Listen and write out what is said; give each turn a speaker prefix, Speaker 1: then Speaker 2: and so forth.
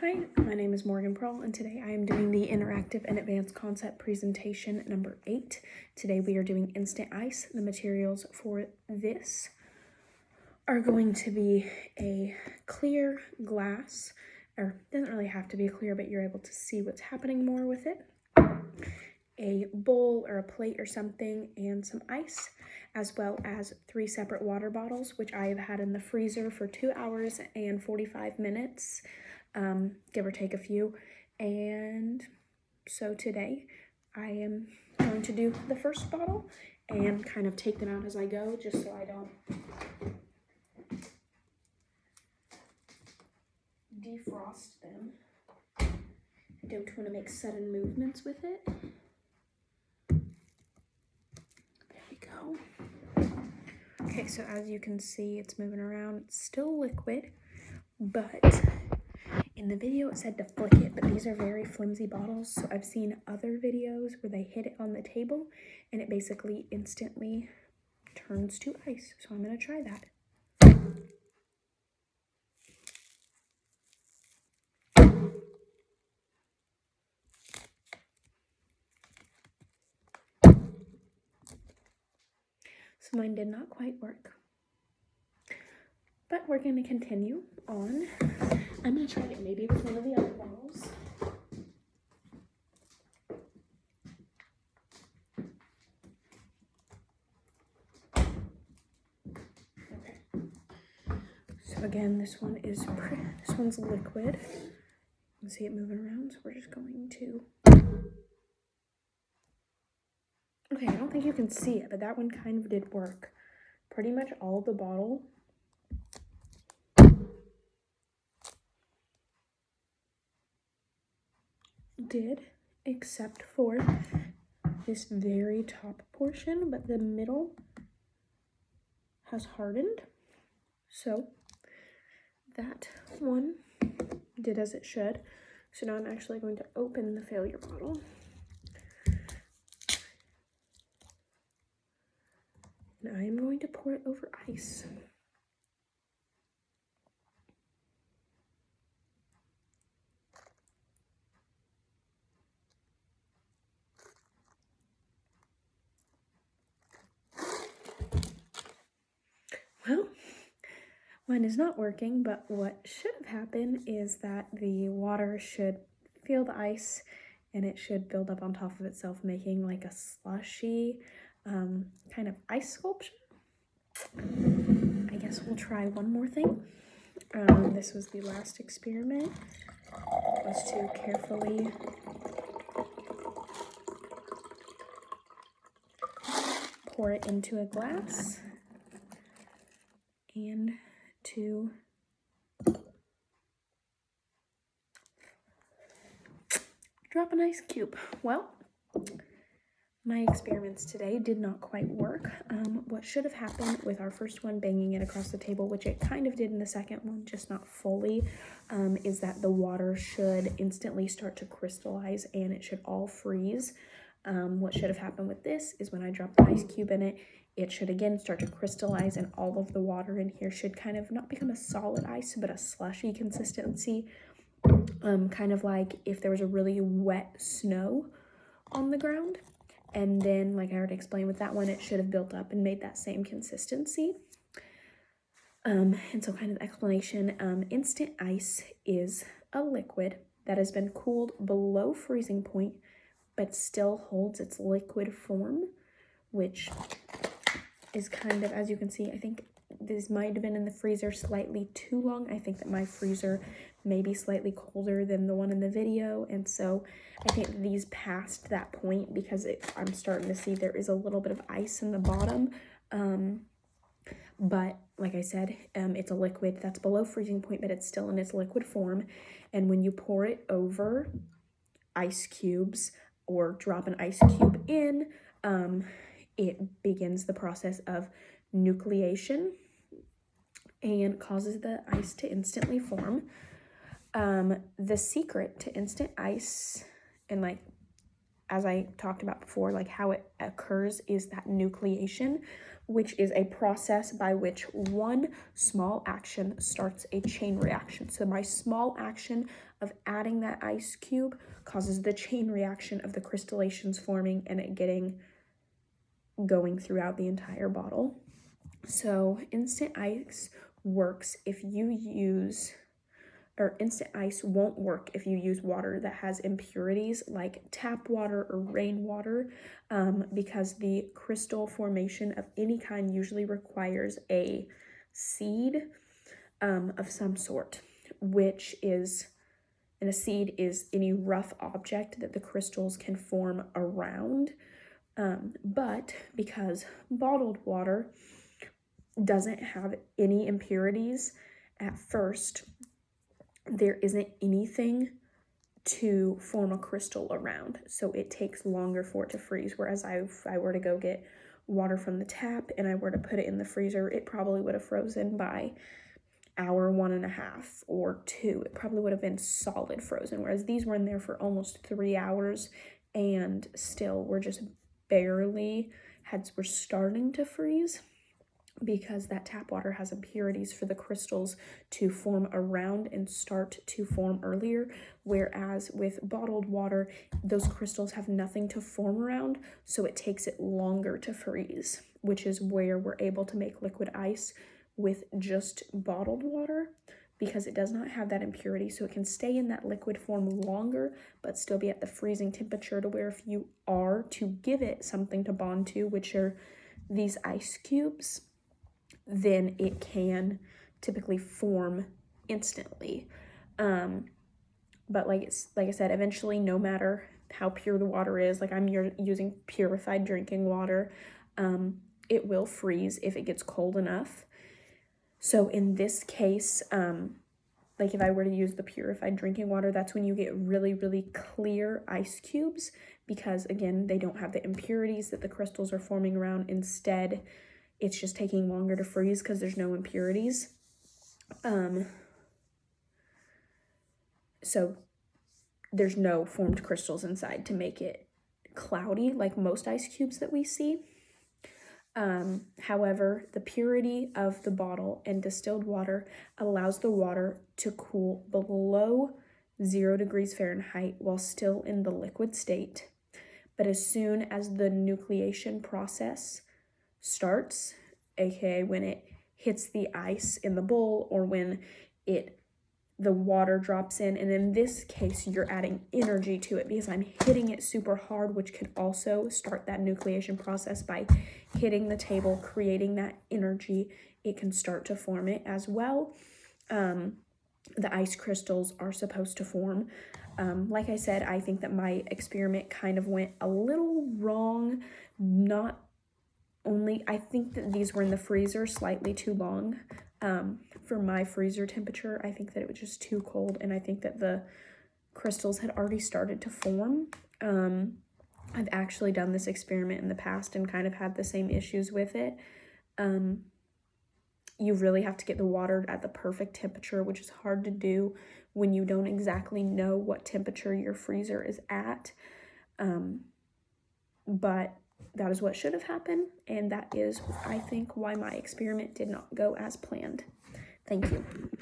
Speaker 1: Hi, my name is Morgan Pearl, and today I am doing the Interactive and Advanced Concept Presentation number 8. Today we are doing Instant Ice. The materials for this are going to be a clear glass, or it doesn't really have to be clear, but you're able to see what's happening more with it, a bowl or a plate or something, and some ice, as well as 3 separate water bottles, which I have had in the freezer for 2 hours and 45 minutes. Give or take a few. And so today I am going to do the first bottle and kind of take them out as I go, just so I don't defrost them. I don't want to make sudden movements with it. There we go. Okay, so as you can see, it's moving around. It's still liquid, but in the video it said to flick it, but these are very flimsy bottles, so I've seen other videos where they hit it on the table and it basically instantly turns to ice. So I'm going to try that. So mine did not quite work, but we're going to continue on. I'm going to try it maybe with one of the other bottles. Okay. So again, this one's liquid. You can see it moving around, so we're just going to... Okay, I don't think you can see it, but that one kind of did work. Pretty much all of the bottle did, except for this very top portion, but the middle has hardened. So that one did as it should. So now I'm actually going to open the failure bottle. And I am going to pour it over ice. Well, mine is not working, but what should have happened is that the water should feel the ice and it should build up on top of itself, making like a slushy kind of ice sculpture. I guess we'll try one more thing. This was the last experiment, was to carefully pour it into a glass and to drop an ice cube. Well, my experiments today did not quite work. What should have happened with our first one, banging it across the table, which it kind of did in the second one, just not fully, is that the water should instantly start to crystallize and it should all freeze. What should have happened with this is when I dropped the ice cube in it, it should again start to crystallize and all of the water in here should kind of not become a solid ice, but a slushy consistency. Kind of like if there was a really wet snow on the ground. And then, like I already explained with that one, it should have built up and made that same consistency. And so kind of the explanation, instant ice is a liquid that has been cooled below freezing point, but still holds its liquid form, which is kind of, as you can see, I think this might have been in the freezer slightly too long. I think that my freezer may be slightly colder than the one in the video, and so I think these passed that point because I'm starting to see there is a little bit of ice in the bottom. But like I said, it's a liquid that's below freezing point, but it's still in its liquid form. And when you pour it over ice cubes or drop an ice cube in, it begins the process of nucleation and causes the ice to instantly form. The secret to instant ice, and like as I talked about before, like how it occurs is that nucleation. which is a process by which one small action starts a chain reaction. So my small action of adding that ice cube causes the chain reaction of the crystallizations forming and it going throughout the entire bottle. So instant ice works if you use, or instant ice won't work if you use water that has impurities like tap water or rainwater, because the crystal formation of any kind usually requires a seed of some sort, which is, and a seed is any rough object that the crystals can form around. But because bottled water doesn't have any impurities at first, there isn't anything to form a crystal around, so it takes longer for it to freeze. Whereas if I were to go get water from the tap and I were to put it in the freezer, it probably would have frozen by hour 1.5 or 2. It probably would have been solid frozen, whereas these were in there for almost 3 hours and still were just barely were starting to freeze, because that tap water has impurities for the crystals to form around and start to form earlier, whereas with bottled water, those crystals have nothing to form around, so it takes it longer to freeze, which is where we're able to make liquid ice with just bottled water, because it does not have that impurity, so it can stay in that liquid form longer but still be at the freezing temperature, to where if you are to give it something to bond to, which are these ice cubes, then it can typically form instantly. But like I said, eventually, no matter how pure the water is, like I'm using purified drinking water, it will freeze if it gets cold enough. So in this case, like if I were to use the purified drinking water, that's when you get really, really clear ice cubes, because again, they don't have the impurities that the crystals are forming around. Instead, it's just taking longer to freeze because there's no impurities. So there's no formed crystals inside to make it cloudy like most ice cubes that we see. However, the purity of the bottle and distilled water allows the water to cool below 0 degrees Fahrenheit while still in the liquid state. But as soon as the nucleation process starts, aka when it hits the ice in the bowl or when the water drops in, and in this case you're adding energy to it because I'm hitting it super hard, which could also start that nucleation process by hitting the table, creating that energy. It can start to form it as well. The ice crystals are supposed to form. Like I said, I think that my experiment kind of went a little wrong. Not only, I think that these were in the freezer slightly too long. For my freezer temperature, I think that it was just too cold, and I think that the crystals had already started to form. I've actually done this experiment in the past and kind of had the same issues with it. You really have to get the water at the perfect temperature, which is hard to do when you don't exactly know what temperature your freezer is at. But that is what should have happened, and that is, I think, why my experiment did not go as planned. Thank you.